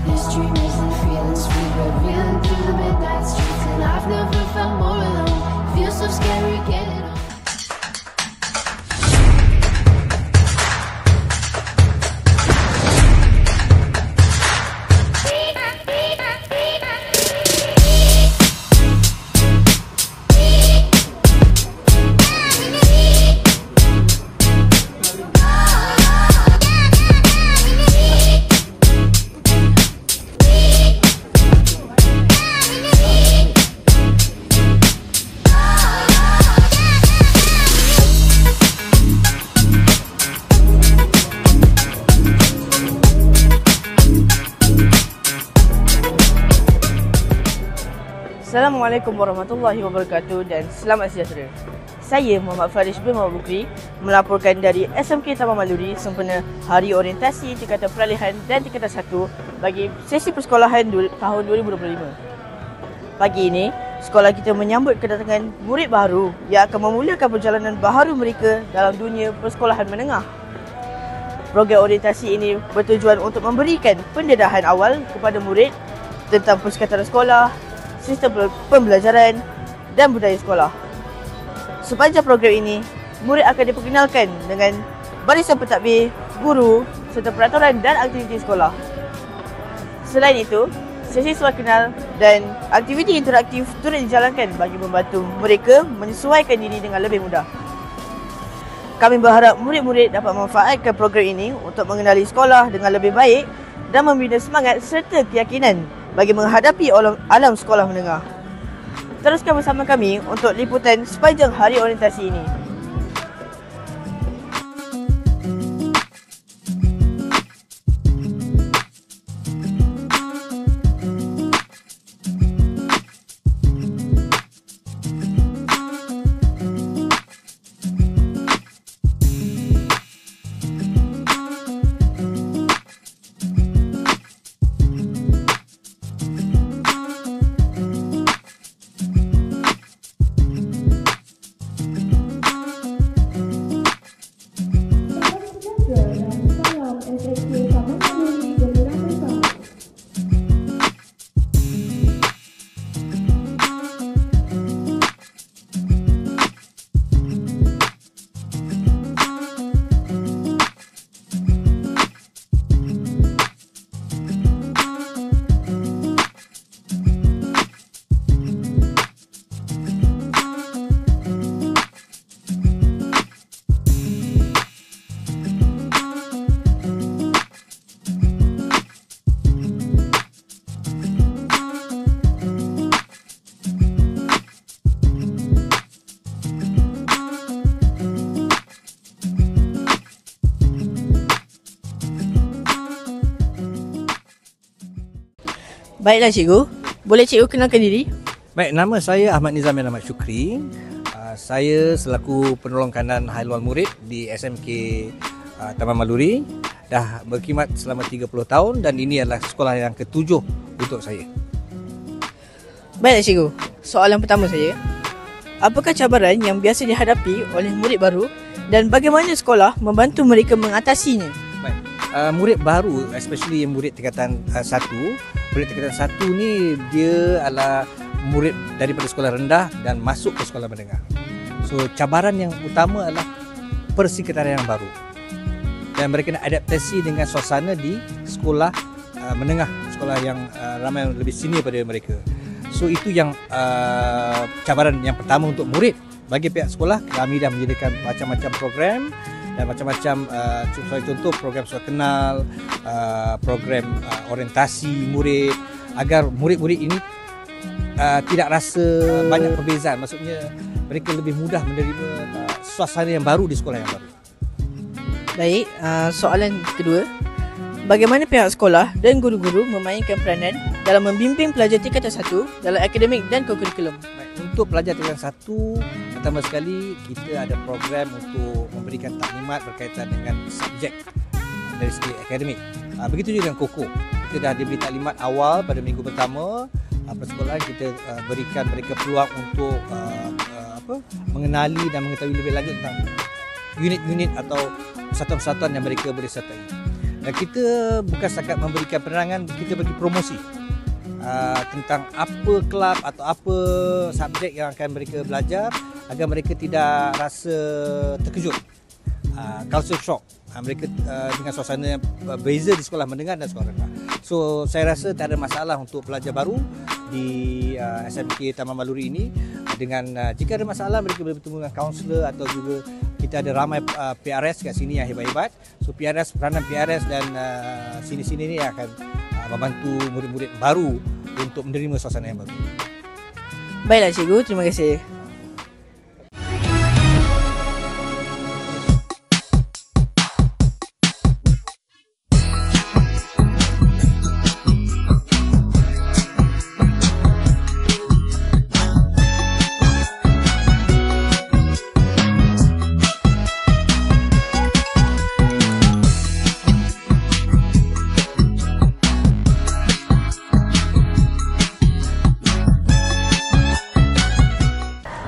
This dream isn't feeling sweet, but reeling through the midnight streets, and I've never felt more alone. Feels so scary getting on. Assalamualaikum warahmatullahi wabarakatuh dan selamat sejahtera. Saya Muhammad Farish bin Muhammad Bukri melaporkan dari SMK Taman Maluri sempena Hari Orientasi Tingkatan Peralihan dan Tingkatan 1 bagi sesi persekolahan tahun 2025. Pagi ini, sekolah kita menyambut kedatangan murid baru yang akan memulakan perjalanan baharu mereka dalam dunia persekolahan menengah. Program orientasi ini bertujuan untuk memberikan pendedahan awal kepada murid tentang persekatan sekolah, sistem pembelajaran dan budaya sekolah. Sepanjang program ini, murid akan diperkenalkan dengan barisan pentadbir, guru serta peraturan dan aktiviti sekolah. Selain itu, sesi sual kenal dan aktiviti interaktif turut dijalankan bagi membantu mereka menyesuaikan diri dengan lebih mudah. Kami berharap murid-murid dapat memanfaatkan program ini untuk mengenali sekolah dengan lebih baik dan membina semangat serta keyakinan bagi menghadapi alam sekolah menengah. Teruskan bersama kami untuk liputan sepanjang hari orientasi ini. Baiklah cikgu, boleh cikgu kenalkan diri? Baik, nama saya Ahmad Nizam bin Ahmad Syukri. Saya selaku penolong kanan haluan murid di SMK Taman Maluri. Dah berkhidmat selama 30 tahun dan ini adalah sekolah yang ke-7 untuk saya. Baiklah cikgu, soalan pertama saya. Apakah cabaran yang biasa dihadapi oleh murid baru dan bagaimana sekolah membantu mereka mengatasinya? Baik, murid baru, especially murid tingkatan 1. Murid tingkatan 1 ni dia adalah murid daripada sekolah rendah dan masuk ke sekolah menengah. So cabaran yang utama adalah persekretarian yang baru. Dan mereka nak adaptasi dengan suasana di sekolah menengah, sekolah yang ramai lebih senior pada mereka. So itu yang cabaran yang pertama untuk murid. Bagi pihak sekolah, kami dah menyediakan macam-macam program dan macam-macam contoh program soal kenal, program orientasi murid agar murid-murid ini tidak rasa banyak perbezaan. Maksudnya mereka lebih mudah menerima suasana yang baru di sekolah yang baru. Baik, soalan kedua. Bagaimana pihak sekolah dan guru-guru memainkan peranan dalam membimbing pelajar tingkatan 1 dalam akademik dan kurikulum? Untuk pelajar tingkatan 1, pertama sekali kita ada program untuk memberikan taklimat berkaitan dengan subjek dari segi akademik. Begitu juga dengan KOKO. Kita dah diberi taklimat awal pada minggu pertama persekolahan. Kita berikan mereka peluang untuk mengenali dan mengetahui lebih lanjut tentang unit-unit atau persatuan-persatuan yang mereka boleh sertai. Dan kita bukan setakat memberikan penerangan, kita bagi promosi tentang apa kelab atau apa subjek yang akan mereka belajar agar mereka tidak rasa terkejut. Culture shock. Mereka dengan suasana yang berbeza di sekolah menengah dan sekolah rendah. So saya rasa tak ada masalah untuk pelajar baru di SMK Taman Maluri ini. Dengan jika ada masalah, mereka boleh bertemu dengan kaunselor atau juga kita ada ramai PRS kat sini yang hebat-hebat. So peranan PRS dan sini-sini ni akan membantu murid-murid baru untuk menerima suasana yang baru. Baiklah cikgu, terima kasih.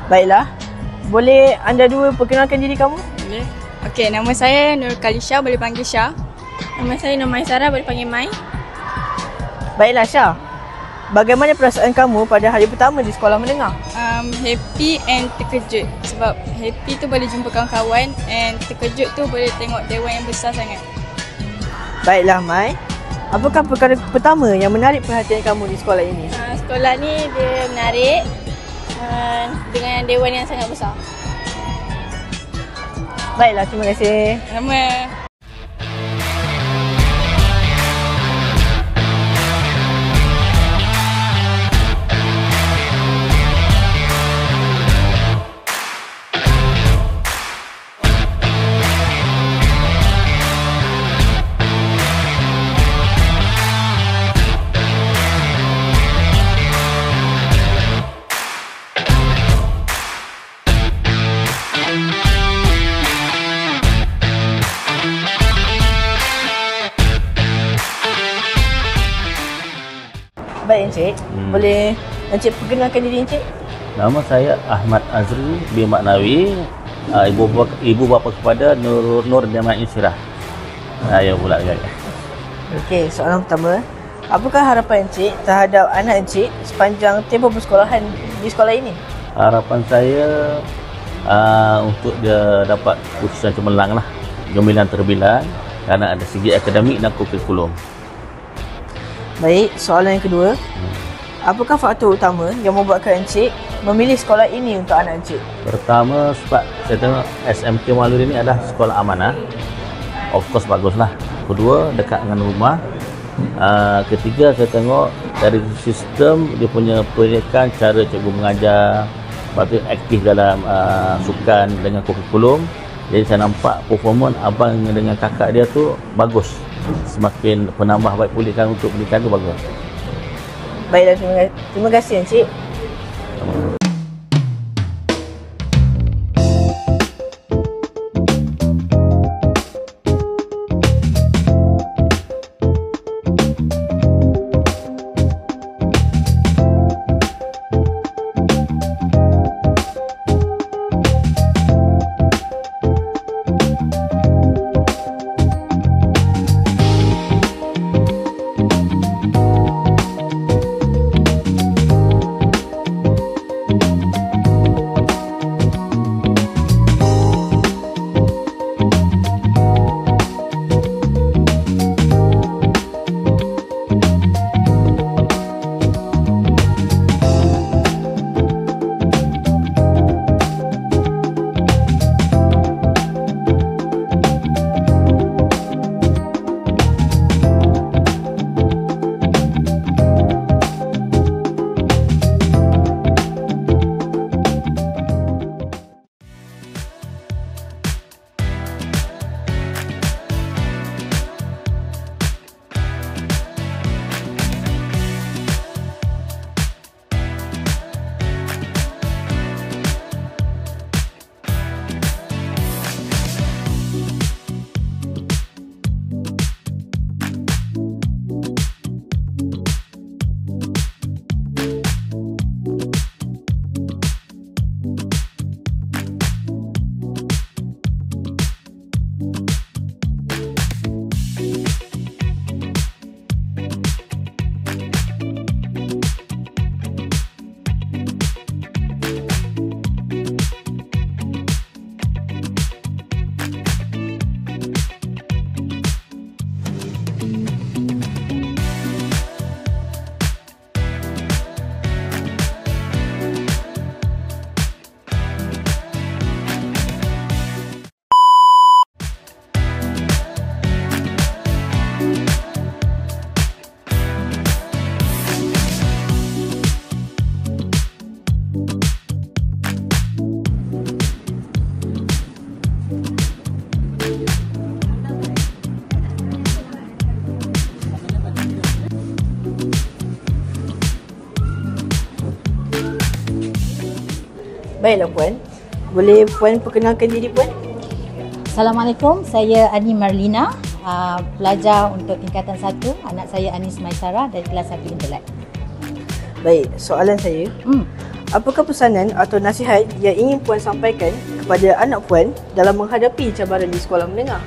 Baiklah, boleh anda dua perkenalkan diri kamu? Boleh. Okey, nama saya Nur Kalisha, boleh panggil Syah. Nama saya Nur Maisara, boleh panggil Mai. Baiklah Syah, bagaimana perasaan kamu pada hari pertama di sekolah menengah? Happy and terkejut. Sebab happy tu boleh jumpa kawan-kawan, and terkejut tu boleh tengok dewan yang besar sangat. Baiklah Mai, apakah perkara pertama yang menarik perhatian kamu di sekolah ini? Sekolah ni dia menarik dengan dewan yang sangat besar. Baiklah, terima kasih. Sama. Baik Encik, boleh Encik perkenalkan diri Encik? Nama saya Ahmad Azri bin Maknawi, ibu bapa kepada Nur Jamal Insyirah. Saya pula guys. Okey, soalan pertama. Apakah harapan Encik terhadap anak Encik sepanjang tempoh persekolahan di sekolah ini? Harapan saya untuk dia dapat khususan cemerlang lah, gemilang terbilang kerana ada segi akademik dan kurikulum. Baik, soalan yang kedua. Apakah faktor utama yang membuatkan Encik memilih sekolah ini untuk anak Encik? Pertama, sebab saya tengok SMK Maluri ini adalah sekolah amanah. Of course baguslah. Kedua, dekat dengan rumah. Ketiga, saya tengok dari sistem dia punya pendidikan, cara cikgu mengajar, lepas tu aktif dalam sukan dengan kurikulum. Jadi saya nampak performance abang dengan kakak dia tu bagus. Semakin penambah baik pulihkan untuk pendidikan tu bagus. Baiklah, terima kasih Encik. Baiklah Puan. Boleh Puan perkenalkan diri Puan? Assalamualaikum, saya Ani Marlina, pelajar untuk tingkatan 1. Anak saya Anis Maisara dari kelas 1 Intelek. Baik, soalan saya. Apakah pesanan atau nasihat yang ingin Puan sampaikan kepada anak Puan dalam menghadapi cabaran di sekolah menengah?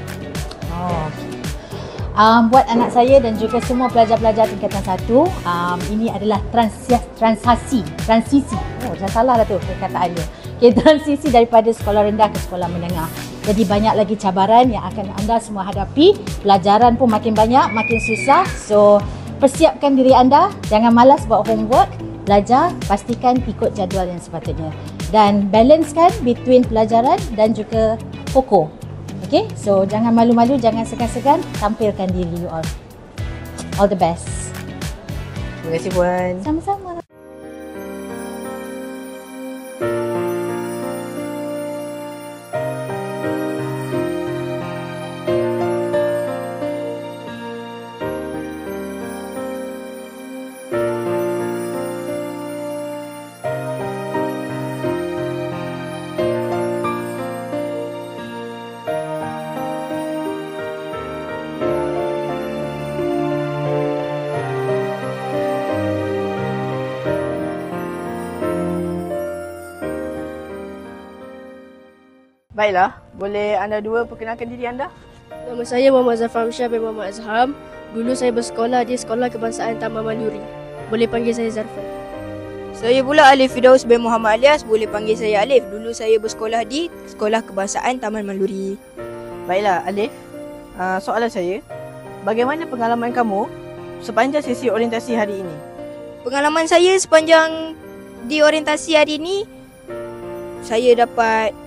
Buat anak saya dan juga semua pelajar-pelajar tingkatan 1, ini adalah transisi. Jangan salah lah tu perkataannya. Okay, transisi daripada sekolah rendah ke sekolah menengah. Jadi banyak lagi cabaran yang akan anda semua hadapi. Pelajaran pun makin banyak, makin susah. So, persiapkan diri anda. Jangan malas buat homework. Belajar, pastikan ikut jadual yang sepatutnya. Dan balancekan between pelajaran dan juga pokok. Okay, so jangan malu-malu, jangan segan-segan. Tampilkan diri you all. All the best. Terima kasih Puan. Sama-sama. Baiklah, boleh anda dua perkenalkan diri anda? Nama saya Muhammad Zafar Syah bin Muhammad Azham. Dulu saya bersekolah di Sekolah Kebangsaan Taman Maluri. Boleh panggil saya Zarfan. Saya pula Alif Firdaus bin Muhammad Alias. Boleh panggil saya Alif. Dulu saya bersekolah di Sekolah Kebangsaan Taman Maluri. Baiklah Alif, soalan saya. Bagaimana pengalaman kamu sepanjang sesi orientasi hari ini? Pengalaman saya sepanjang di orientasi hari ini, saya dapat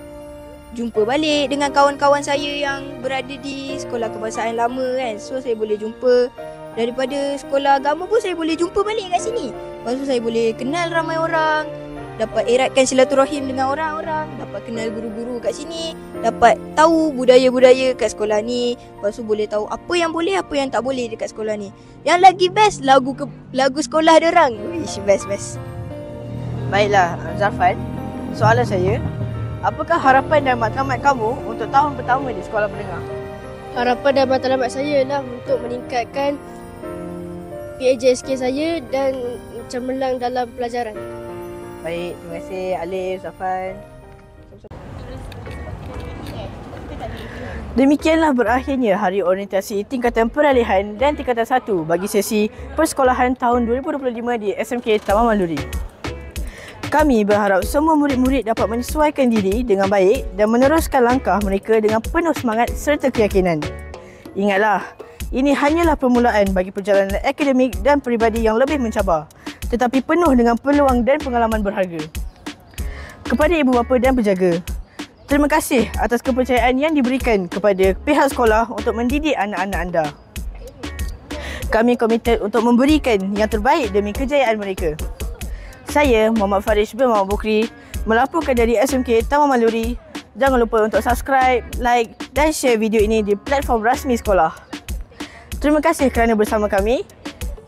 jumpa balik dengan kawan-kawan saya yang berada di sekolah kebangsaan lama kan. So saya boleh jumpa daripada sekolah agama pun saya boleh jumpa balik kat sini. Lepas tu saya boleh kenal ramai orang, dapat eratkan silaturahim dengan orang-orang, dapat kenal guru-guru kat sini, dapat tahu budaya-budaya kat sekolah ni. Lepas tu boleh tahu apa yang boleh, apa yang tak boleh dekat sekolah ni. Yang lagi best lagu sekolah diorang. Wish, best. Baiklah Zarfan, soalan saya. Apakah harapan dan matlamat kamu untuk tahun pertama di sekolah menengah? Harapan dan matlamat saya ialah untuk meningkatkan PAJSK saya dan cemerlang dalam pelajaran. Baik, terima kasih Alif, Zarfan. Demikianlah berakhirnya hari orientasi tingkatan peralihan dan tingkatan 1 bagi sesi persekolahan tahun 2025 di SMK Taman Maluri. Kami berharap semua murid-murid dapat menyesuaikan diri dengan baik dan meneruskan langkah mereka dengan penuh semangat serta keyakinan. Ingatlah, ini hanyalah permulaan bagi perjalanan akademik dan peribadi yang lebih mencabar, tetapi penuh dengan peluang dan pengalaman berharga. Kepada ibu bapa dan penjaga, terima kasih atas kepercayaan yang diberikan kepada pihak sekolah untuk mendidik anak-anak anda. Kami komited untuk memberikan yang terbaik demi kejayaan mereka. Saya Muhammad Farish bin Muhammad Bukri melaporkan dari SMK Taman Maluri. Jangan lupa untuk subscribe, like dan share video ini di platform rasmi sekolah. Terima kasih kerana bersama kami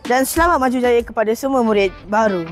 dan selamat maju jaya kepada semua murid baru.